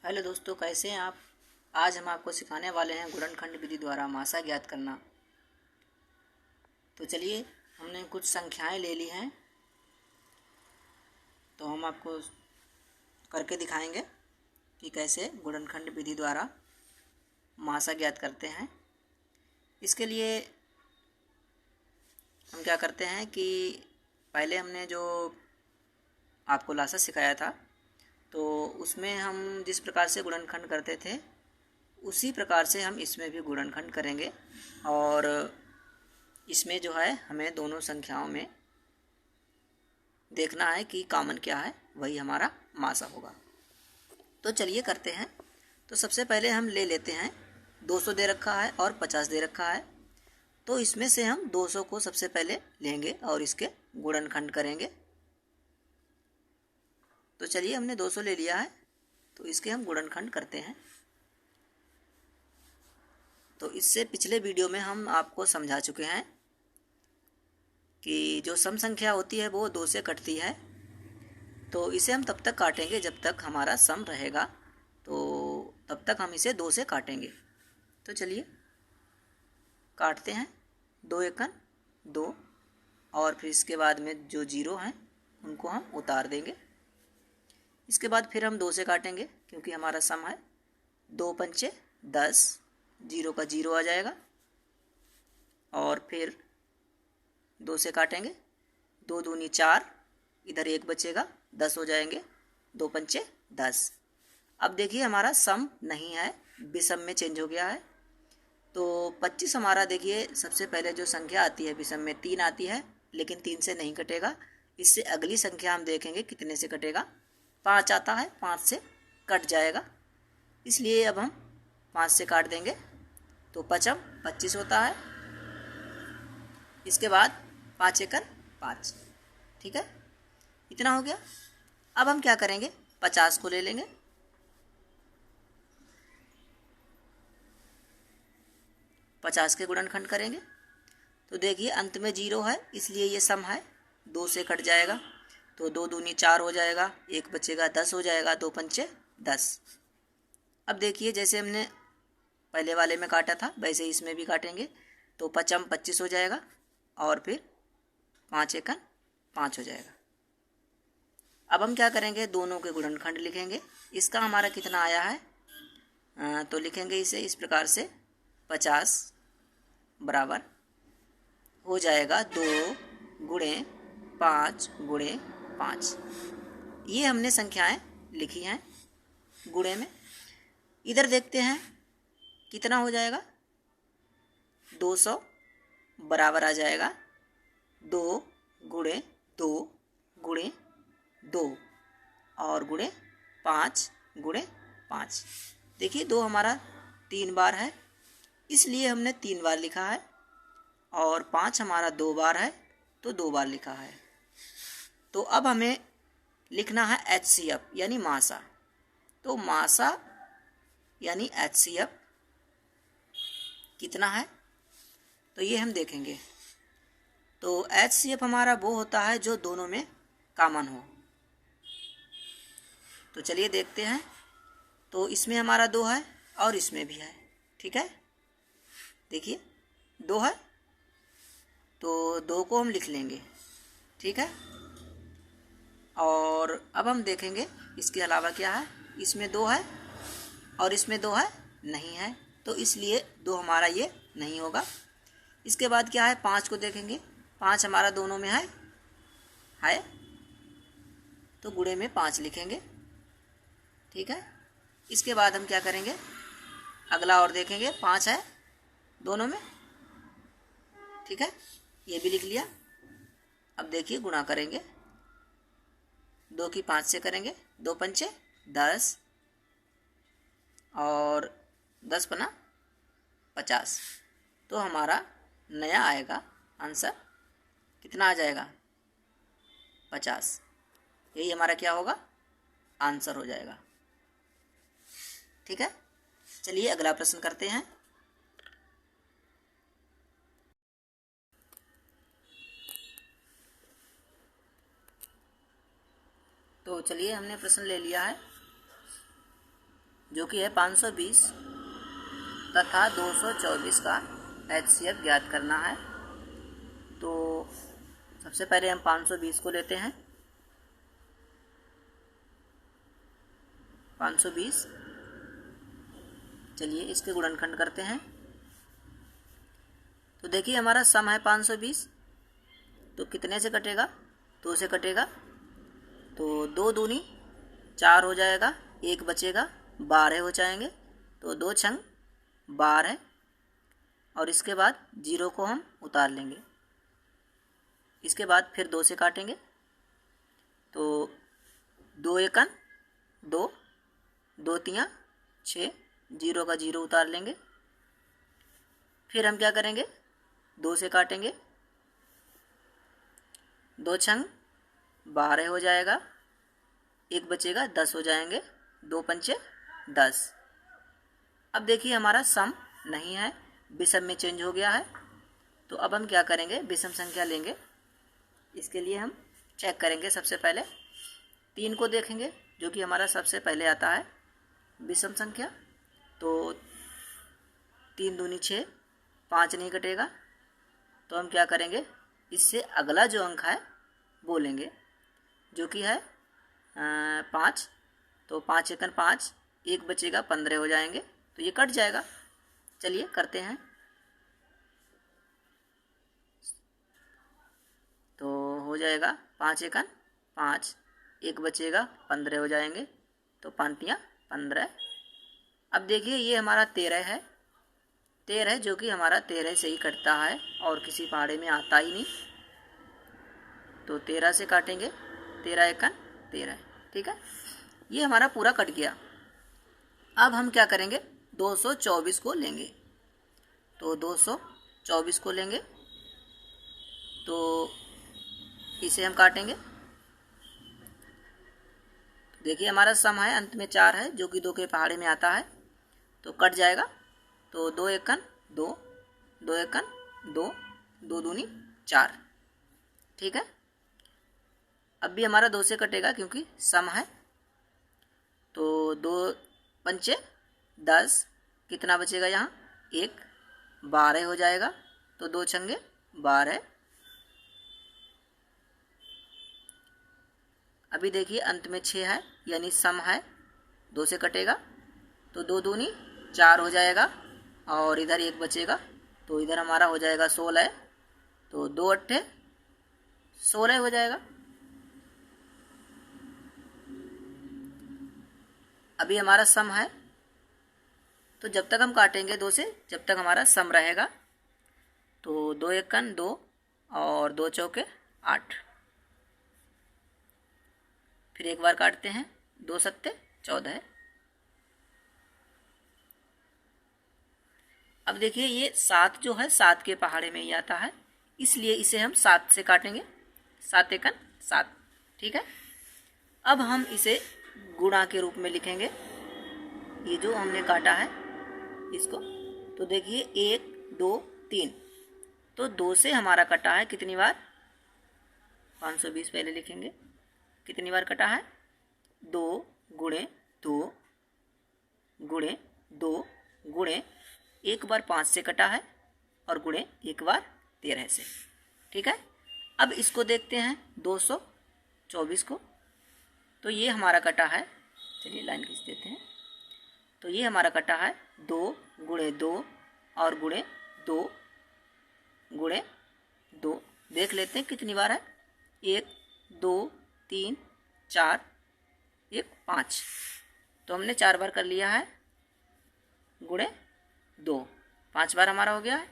Hello दोस्तों, कैसे हैं आप। आज हम आपको सिखाने वाले हैं गुणनखंड विधि द्वारा मासा ज्ञात करना। तो चलिए, हमने कुछ संख्याएं ले ली हैं, तो हम आपको करके दिखाएंगे कि कैसे गुणनखंड विधि द्वारा मासा ज्ञात करते हैं। इसके लिए हम क्या करते हैं कि पहले हमने जो आपको लासा सिखाया था, तो उसमें हम जिस प्रकार से गुणनखंड करते थे उसी प्रकार से हम इसमें भी गुणनखंड करेंगे। और इसमें जो है हमें दोनों संख्याओं में देखना है कि कॉमन क्या है, वही हमारा मासा होगा। तो चलिए करते हैं। तो सबसे पहले हम ले लेते हैं 200 दे रखा है और 50 दे रखा है। तो इसमें से हम 200 को सबसे पहले लेंगे और इसके गुणनखंड करेंगे। तो चलिए, हमने 200 ले लिया है, तो इसके हम गुणनखंड करते हैं। तो इससे पिछले वीडियो में हम आपको समझा चुके हैं कि जो सम संख्या होती है वो 2 से कटती है। तो इसे हम तब तक काटेंगे जब तक हमारा सम रहेगा, तो तब तक हम इसे 2 से काटेंगे। तो चलिए काटते हैं। 2 एकन 2, और फिर इसके बाद में जो जीरो हैं उनको हम उतार देंगे। इसके बाद फिर हम 2 से काटेंगे क्योंकि हमारा सम है 2 पंचे 10, जीरो का जीरो आ जाएगा। और फिर 2 से काटेंगे, 2 दूनी 4, इधर 1 बचेगा, 10 हो जाएंगे, 2 पंचे 10। अब देखिए हमारा सम नहीं है, विषम में चेंज हो गया है। तो 25 हमारा, देखिए सबसे पहले जो संख्या आती है विषम में 3 आती है, लेकिन 3 से नहीं कटेगा। इससे अगली संख्या हम देखेंगे कितने से कटेगा। 5 आता है, 5 से कट जाएगा, इसलिए अब हम 5 से काट देंगे। तो 5 25 होता है। इसके बाद 5 एकन 5, ठीक है, इतना हो गया। अब हम क्या करेंगे, 50 को ले लेंगे। 50 के गुणनखंड करेंगे। तो देखिए अंत में जीरो है, इसलिए ये सम है, 2 से कट जाएगा। तो 2 दूनी 4 हो जाएगा, 1 बचेगा, 10 हो जाएगा, 2 पंचे 10। अब देखिए जैसे हमने पहले वाले में काटा था वैसे इसमें भी काटेंगे। तो 5 25 हो जाएगा, और फिर 5 एकन 5 हो जाएगा। अब हम क्या करेंगे, दोनों के गुणनखंड लिखेंगे। इसका हमारा कितना आया है, तो लिखेंगे इसे इस प्रकार से, 50 बराबर हो जाएगा 2 गुणे 5 गुणे 5। ये हमने संख्याएं लिखी हैं गुणे में। इधर देखते हैं कितना हो जाएगा, 200 बराबर आ जाएगा 2 गुणे 2 गुणे 2 और गुणे 5 गुणे 5। देखिए 2 हमारा 3 बार है, इसलिए हमने 3 बार लिखा है, और 5 हमारा 2 बार है तो 2 बार लिखा है। तो अब हमें लिखना है HCF यानी मासा। तो मासा यानी HCF कितना है, तो ये हम देखेंगे। तो HCF हमारा वो होता है जो दोनों में कॉमन हो। तो चलिए देखते हैं। तो इसमें हमारा 2 है और इसमें भी है, ठीक है। देखिए 2 है तो 2 को हम लिख लेंगे, ठीक है। और अब हम देखेंगे इसके अलावा क्या है। इसमें 2 है और इसमें 2 है, नहीं है, तो इसलिए 2 हमारा ये नहीं होगा। इसके बाद क्या है, 5 को देखेंगे। 5 हमारा दोनों में है, तो गुणे में 5 लिखेंगे, ठीक है। इसके बाद हम क्या करेंगे, अगला और देखेंगे। 5 है दोनों में, ठीक है, ये भी लिख लिया। अब देखिए गुणा करेंगे, 2 की 5 से करेंगे, 2 पंचे 10 और 10 पना 50। तो हमारा नया आएगा आंसर, कितना आ जाएगा, 50। यही हमारा क्या होगा, आंसर हो जाएगा, ठीक है। चलिए अगला प्रश्न करते हैं। तो चलिए हमने प्रश्न ले लिया है। जो कि है 520 तथा 224 का HCF ज्ञात करना है। तो सबसे पहले हम 520 को लेते हैं। 520, चलिए इसके गुणनखंड करते हैं। तो देखिए हमारा सम है 520, तो कितने से कटेगा? 2 से कटेगा, तो 2 दूनी 4 हो जाएगा, 1 बचेगा, 12 हो जाएंगे, तो 2 छंग 12, और इसके बाद 0 को हम उतार लेंगे। इसके बाद फिर 2 से काटेंगे, तो 2 एकन 2, 2 तियाँ 6, 0 का 0 उतार लेंगे। फिर हम क्या करेंगे? 2 से काटेंगे, 2 छंग 12 हो जाएगा, 1 बचेगा, 10 हो जाएंगे, 2 पंचे 10। अब देखिए हमारा सम नहीं है, विषम में चेंज हो गया है। तो अब हम क्या करेंगे? विषम संख्या लेंगे। इसके लिए हम चेक करेंगे। सबसे पहले 3 को देखेंगे, जो कि हमारा सबसे पहले आता है विषम संख्या। तो 3 दूनी 6, 5 नहीं कटेगा, तो हम क्या करेंगे? इससे अगला जो अंक है वो लेंगे, जो कि है 5। तो 5 एकन 5, 1 बचेगा, 15 हो जाएंगे, तो ये कट जाएगा। चलिए करते हैं। तो हो जाएगा 5 एकन 5, 1 बचेगा, 15 हो जाएंगे, तो 5 तियाँ 15। अब देखिए ये हमारा 13 है, 13 जो कि हमारा 13 से ही कटता है और किसी पहाड़े में आता ही नहीं। तो 13 से काटेंगे, 13 एकन 13, ठीक है। ये हमारा पूरा कट गया। अब हम क्या करेंगे? 224 को लेंगे। तो 224 को लेंगे, तो इसे हम काटेंगे। देखिए हमारा सम है, अंत में 4 है, जो कि 2 के पहाड़े में आता है, तो कट जाएगा। तो 2 एकन 2, 2 एकन 2, 2 दूनी 4, ठीक है। अब भी हमारा 2 से कटेगा क्योंकि सम है। तो 2 पंचे 10, कितना बचेगा यहाँ? 1, 12 हो जाएगा, तो 2 छंगे 12। अभी देखिए अंत में 6 है, यानी सम है, 2 से कटेगा, तो 2 दूनी 4 हो जाएगा, और इधर 1 बचेगा, तो इधर हमारा हो जाएगा 16। तो 2 अट्ठे 16 हो जाएगा। अभी हमारा सम है, तो जब तक हम काटेंगे 2 से, जब तक हमारा सम रहेगा। तो 2 एकन 2 और 2 चौके 8। फिर एक बार काटते हैं, 2 सत्ते 14। अब देखिए ये 7 जो है 7 के पहाड़े में ही आता है, इसलिए इसे हम 7 से काटेंगे। 7 एकन 7, ठीक है। अब हम इसे गुणा के रूप में लिखेंगे, ये जो हमने काटा है इसको। तो देखिए 1 2 3, तो 2 से हमारा कटा है कितनी बार? 520 पहले लिखेंगे, कितनी बार कटा है? 2 गुणे 2 गुणे 2 गुणे 1 बार 5 से कटा है, और गुणे 1 बार 13 से, ठीक है। अब इसको देखते हैं 224 को। तो ये हमारा कटा है, चलिए लाइन खींच देते हैं। तो ये हमारा कटा है 2 गुणे 2 और गुणे 2 गुणे 2। देख लेते हैं कितनी बार है? 1 2 3 4 1 5। तो हमने 4 बार कर लिया है, गुणे 2, 5 बार हमारा हो गया है।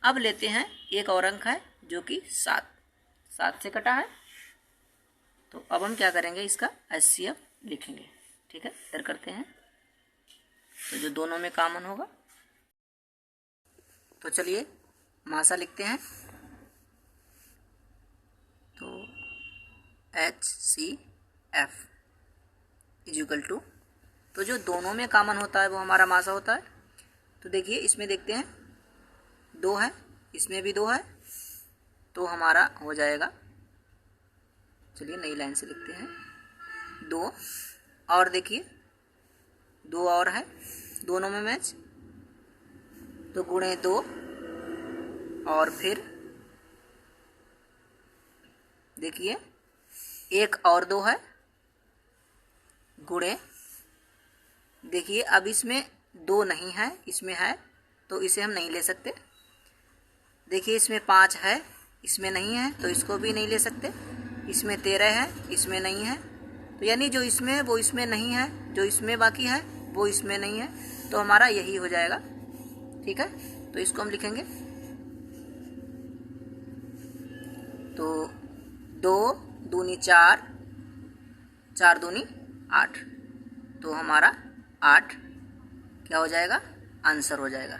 अब लेते हैं एक और अंक है, जो कि 7, 7 से कटा है। तो अब हम क्या करेंगे? इसका HCF लिखेंगे, ठीक है। इधर करते हैं, तो जो दोनों में कॉमन होगा। तो चलिए मासा लिखते हैं। तो HCF इज इक्वल टू, तो जो दोनों में कॉमन होता है वो हमारा मासा होता है। तो देखिए इसमें देखते हैं 2 है, इसमें भी 2 है, तो हमारा हो जाएगा, चलिए नई लाइन से लिखते हैं 2। और देखिए 2 और है, दोनों में मैच, तो गुणे 2 और फिर देखिए 1 और 2 है, गुणे देखिए अब इसमें 2 नहीं है, इसमें है तो इसे हम नहीं ले सकते। देखिए इसमें 5 है, इसमें नहीं है तो इसको भी नहीं ले सकते। इसमें 13 है, इसमें नहीं है, तो यानी जो इसमें है वो इसमें नहीं है, जो इसमें बाकी है वो इसमें नहीं है, तो हमारा यही हो जाएगा। ठीक है, तो इसको हम लिखेंगे तो 2 दूनी 4, 4 दूनी 8, तो हमारा 8 क्या हो जाएगा, आंसर हो जाएगा।